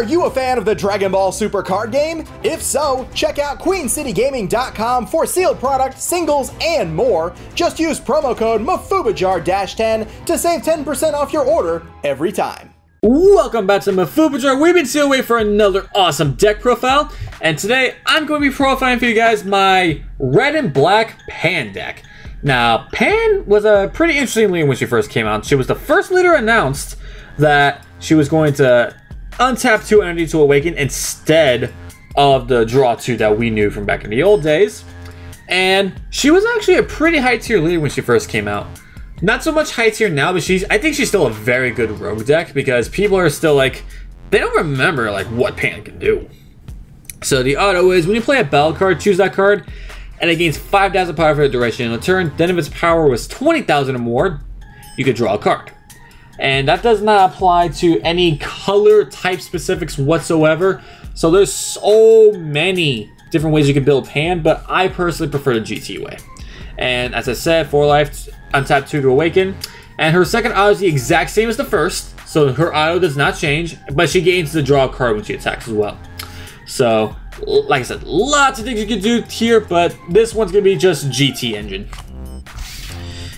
you a fan of the Dragon Ball Super card game? If so, check out QueenCityGaming.com for sealed product, singles, and more. Just use promo code MafubaJar-10 to save 10% off your order every time. Welcome back to Mafuba Jar. We've been sealed away for another awesome deck profile, and today I'm going to be profiling for you guys my red and black Pan deck. Now, Pan was a pretty interesting leader when she first came out. She was the first leader announced that she was going to untap 2 energy to awaken instead of the draw 2 that we knew from back in the old days. And she was actually a pretty high tier leader when she first came out. Not so much high tier now, but I think she's still a very good rogue deck because people are still like, they don't remember like what Pan can do. So the auto is when you play a battle card, choose that card, and it gains 5,000 power for the duration of the turn. Then if its power was 20,000 or more, you could draw a card. And that does not apply to any color type specifics whatsoever. So there's so many different ways you can build Pan, but I personally prefer the GT way. And as I said, 4 life, untap 2 to awaken. And her second auto is the exact same as the first. So her auto does not change, but she gains the draw card when she attacks as well. So, like I said, lots of things you can do here, but this one's going to be just GT engine.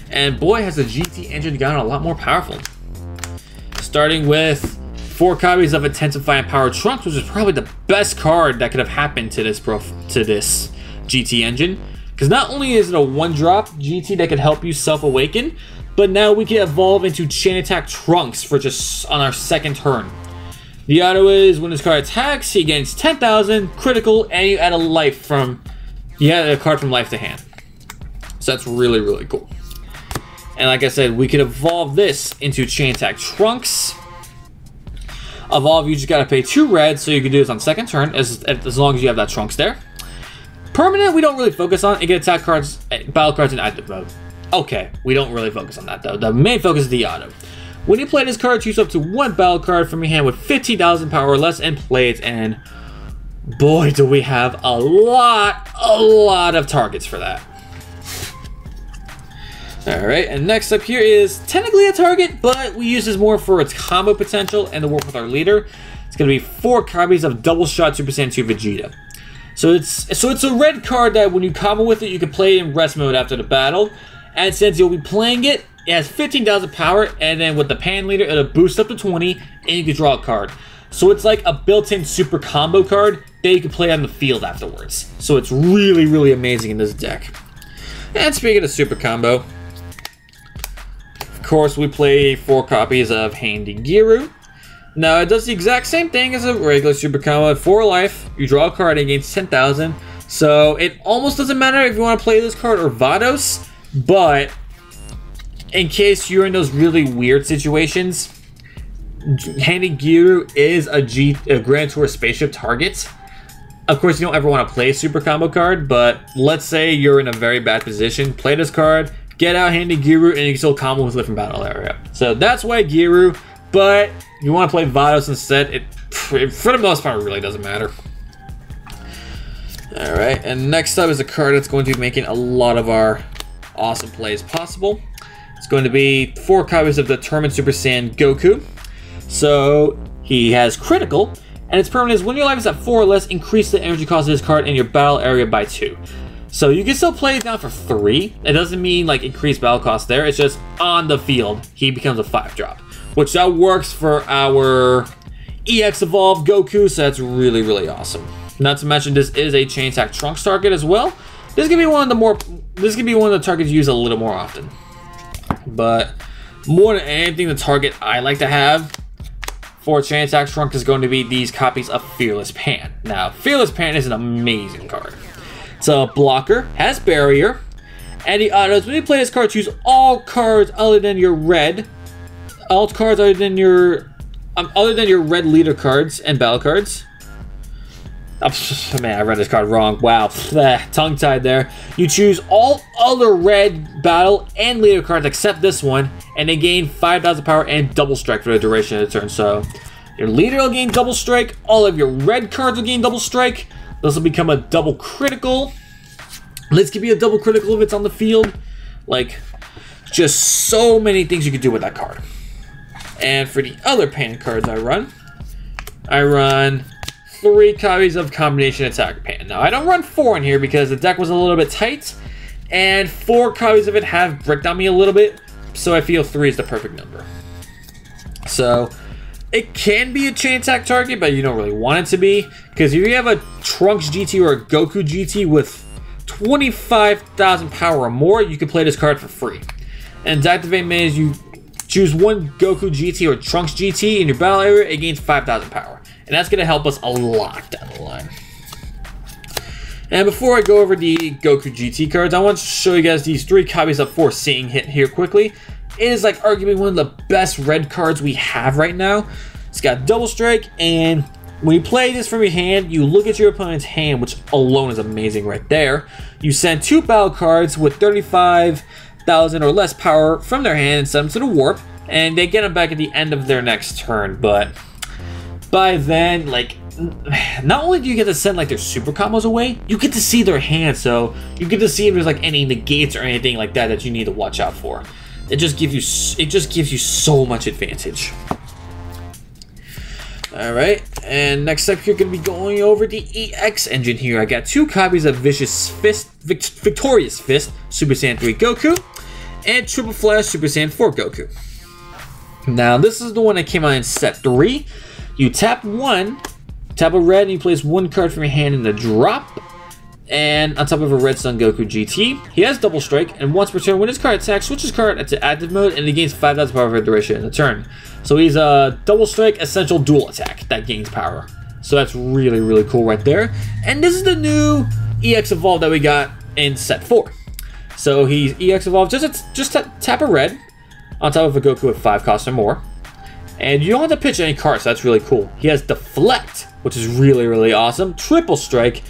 And boy, has the GT engine gotten a lot more powerful. Starting with 4 copies of Intensify and Power Trunks, which is probably the best card that could have happened to this GT engine. Because not only is it a 1-drop GT that could help you self-awaken, but now we can evolve into Chain Attack Trunks for just on our second turn. The auto is when this card attacks, he gains 10,000 critical, and you add a life from a card from life to hand. So that's really, really cool. And like I said, we could evolve this into Chain Attack Trunks. Evolve, you just gotta pay 2 red, so you can do this on second turn, as long as you have that Trunks there. Permanent, we don't really focus on. You can attack cards, battle cards in active mode. Okay, we don't really focus on that though. The main focus is the auto. When you play this card, choose up to 1 battle card from your hand with 15,000 power or less and play it, and boy, do we have a lot of targets for that. Alright, and next up here is technically a target, but we use this more for its combo potential and to work with our leader. It's going to be 4 copies of Double Shot Super Saiyan 2 Vegeta. So it's a red card that when you combo with it, you can play in rest mode after the battle. And since you'll be playing it, it has 15,000 power, and then with the Pan leader, it'll boost up to 20, and you can draw a card. So it's like a built-in super combo card that you can play on the field afterwards. So it's really, really amazing in this deck. And speaking of super combo, of course, we play 4 copies of Handy Giru. Now, it does the exact same thing as a regular super combo. At 4 life, you draw a card against 10,000. So, it almost doesn't matter if you want to play this card or Vados. But, in case you're in those really weird situations, Handy Giru is a Grand Tour spaceship target. Of course, you don't ever want to play a super combo card, but let's say you're in a very bad position. Play this card, get out Handy Giru, and you can still combo with Lift from Battle area. So that's why Giru, but if you want to play Vados instead, it for the most part, it really doesn't matter. Alright, and next up is a card that's going to be making a lot of our awesome plays possible. It's going to be 4 copies of Determined Super Saiyan Goku. So he has critical, and its permanent is when your life is at 4 or less, increase the energy cost of this card in your battle area by 2. So you can still play it down for 3. It doesn't mean like increased battle cost there. It's just on the field, he becomes a 5-drop. Which that works for our EX Evolved Goku, so that's really, really awesome. Not to mention this is a Chain Attack Trunks target as well. This is gonna be one of the targets you use a little more often. But more than anything, the target I like to have for Chain Attack Trunks is going to be these copies of Fearless Pan. Now, Fearless Pan is an amazing card. It's a blocker, has barrier, and the autos, when you play this card, choose all cards other than your red. All cards other than your red leader cards and battle cards. Oh, man, I read this card wrong. Wow, tongue-tied there. You choose all other red battle and leader cards except this one, and they gain 5,000 power and double strike for the duration of the turn. So your leader will gain double strike. All of your red cards will gain double strike. This will become a double critical. This could be a double critical if it's on the field. Like, just so many things you could do with that card. And for the other Pan cards I run, I run 3 copies of Combination Attack Pan. Now, I don't run 4 in here because the deck was a little bit tight, and 4 copies of it have bricked on me a little bit, so I feel 3 is the perfect number. So, it can be a chain attack target, but you don't really want it to be, because if you have a Trunks GT or a Goku GT with 25,000 power or more, you can play this card for free. And to activate maze, you choose one Goku GT or Trunks GT in your battle area, it gains 5,000 power. And that's going to help us a lot down the line. And before I go over the Goku GT cards, I want to show you guys these 3 copies of Foreseeing Hit here quickly. It is like arguably one of the best red cards we have right now. It's got Double Strike, and when you play this from your hand, you look at your opponent's hand, which alone is amazing right there. You send 2 battle cards with 35,000 or less power from their hand and send them to the warp, and they get them back at the end of their next turn. But by then, like, not only do you get to send like their super combos away, you get to see their hand, so you get to see if there's like any negates or anything like that that you need to watch out for. It just gives you so much advantage. Alright, and next up, you're going to be going over the EX engine here. I got 2 copies of Victorious Fist, Super Saiyan 3 Goku, and Triple Flash Super Saiyan 4 Goku. Now, this is the one that came out in set 3. You tap a red, and you place 1 card from your hand in the drop. And on top of a Red Sun Goku GT, he has Double Strike, and once per turn, when his card attacks, switch his card to active mode, and he gains 5,000 power for the duration of the turn. So he's a Double Strike Essential Dual Attack that gains power. So that's really, really cool right there. And this is the new EX Evolve that we got in set 4. So he's EX Evolved, just tap a red on top of a Goku with 5 costs or more. And you don't have to pitch any cards, so that's really cool. He has Deflect, which is really, really awesome. Triple Strike.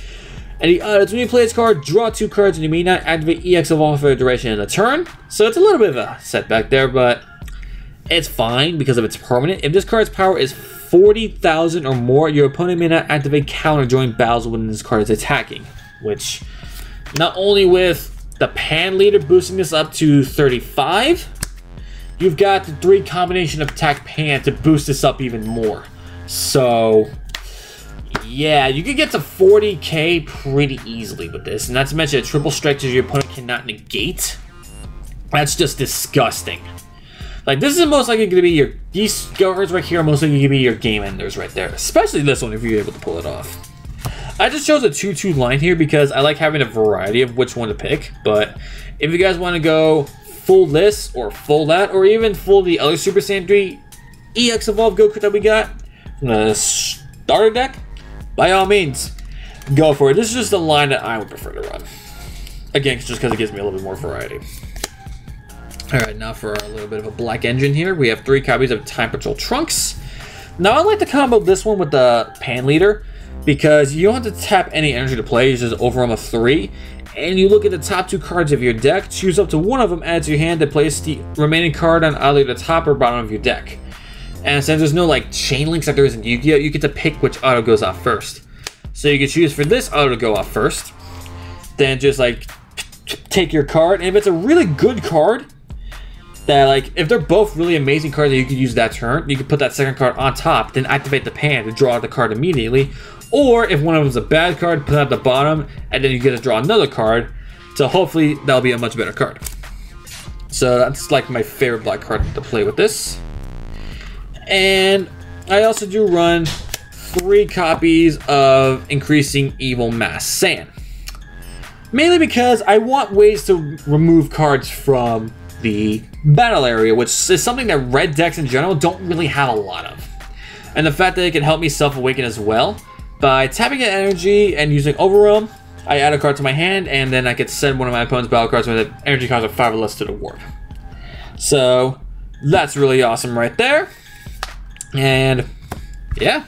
And when you play this card, draw 2 cards, and you may not activate EX Evolve for the duration of the turn. So it's a little bit of a setback there, but it's fine because of its permanent. If this card's power is 40,000 or more, your opponent may not activate counter during battles when this card is attacking. Which, not only with the Pan Leader boosting this up to 35, you've got the 3 combination of attack Pan to boost this up even more. So yeah, you could get to 40k pretty easily with this. And not to mention a Triple Strike that your opponent cannot negate. That's just disgusting. Like, this is most likely going to be these cards right here are most likely going to be your game enders right there. Especially this one if you're able to pull it off. I just chose a 2-2 line here because I like having a variety of which one to pick. But if you guys want to go full this or full that, or even full the other Super Saiyan 3 EX Evolve Goku that we got from the starter deck, by all means, go for it. This is just the line that I would prefer to run. Again, just because it gives me a little bit more variety. Alright, now for a little bit of a black engine here. We have 3 copies of Time Patrol Trunks. Now, I like to combo this one with the Pan Leader because you don't have to tap any energy to play. It's just overwhelm of 3. And you look at the top 2 cards of your deck, choose up to one of them, add to your hand, to place the remaining card on either the top or bottom of your deck. And since there's no like chain links like there is in Yu-Gi-Oh, you get to pick which auto goes off first. So you can choose for this auto to go off first. Then just like take your card. And if it's a really good card, that like if they're both really amazing cards that you could use that turn, you can put that second card on top, then activate the Pan to draw the card immediately. Or if one of them is a bad card, put it at the bottom, and then you get to draw another card. So hopefully that'll be a much better card. So that's like my favorite black card to play with this. And I also do run 3 copies of Increasing Evil Mass Saiyan. Mainly because I want ways to remove cards from the battle area, which is something that red decks in general don't really have a lot of. And the fact that it can help me self-awaken as well. By tapping an energy and using Overwhelm, I add a card to my hand, and then I can send one of my opponent's battle cards with the energy cards of 5 or less to the warp. So that's really awesome right there. And yeah,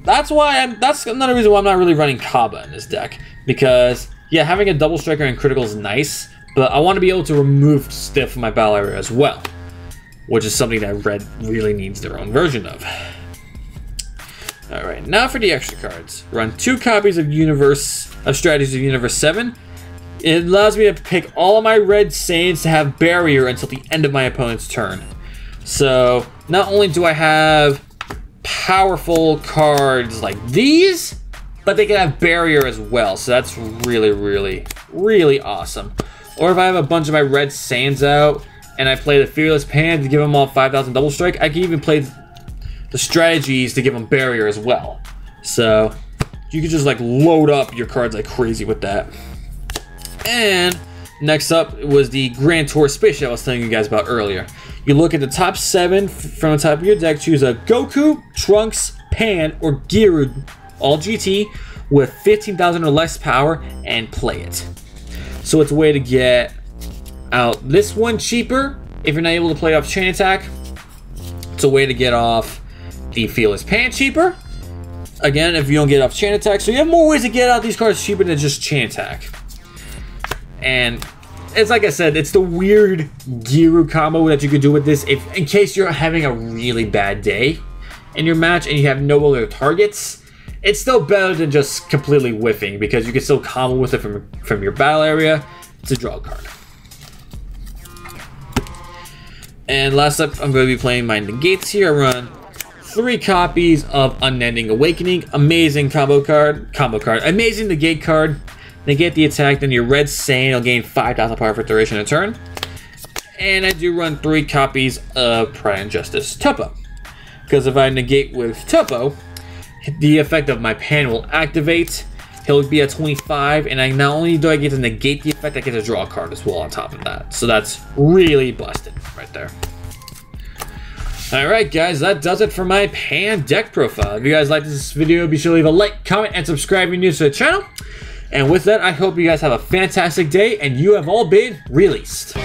that's another reason why I'm not really running Kaba in this deck. Because yeah, having a double striker and critical is nice, but I want to be able to remove stiff from my battle area as well, which is something that red really needs their own version of. Alright, now for the extra cards. Run 2 copies of Strategies of Universe 7. It allows me to pick all of my red Saiyans to have barrier until the end of my opponent's turn. So, not only do I have powerful cards like these, but they can have barrier as well, so that's really, really, really awesome. Or if I have a bunch of my red sands out and I play the Fearless Pan to give them all 5,000 double strike, I can even play the strategies to give them barrier as well. So you can just like load up your cards like crazy with that. And next up was the Grand Tour Spaceship I was telling you guys about earlier. You look at the top 7 from the top of your deck, choose a Goku, Trunks, Pan, or Giru, all GT, with 15,000 or less power, and play it. So it's a way to get out this one cheaper if you're not able to play off Chain Attack. It's a way to get off the Fearless Pan cheaper. Again, if you don't get off Chain Attack, so you have more ways to get out these cards cheaper than just Chain Attack. And it's like I said, it's the weird Giru combo that you could do with this in case you're having a really bad day in your match and you have no other targets. It's still better than just completely whiffing because you can still combo with it from your battle area. It's a draw card. And last up, I'm going to be playing my negates here. I run 3 copies of Unending Awakening. Amazing combo card. Amazing negate card. Negate the attack, then your red Saiyan will gain 5,000 power for duration of turn. And I do run 3 copies of Pride and Justice Tuppo. Because if I negate with Tuppo, the effect of my Pan will activate. He'll be at 25, and not only do I get to negate the effect, I get to draw a card as well on top of that. So that's really busted right there. Alright guys, that does it for my Pan deck profile. If you guys liked this video, be sure to leave a like, comment, and subscribe if you're new to the channel. And with that, I hope you guys have a fantastic day, and you have all been released.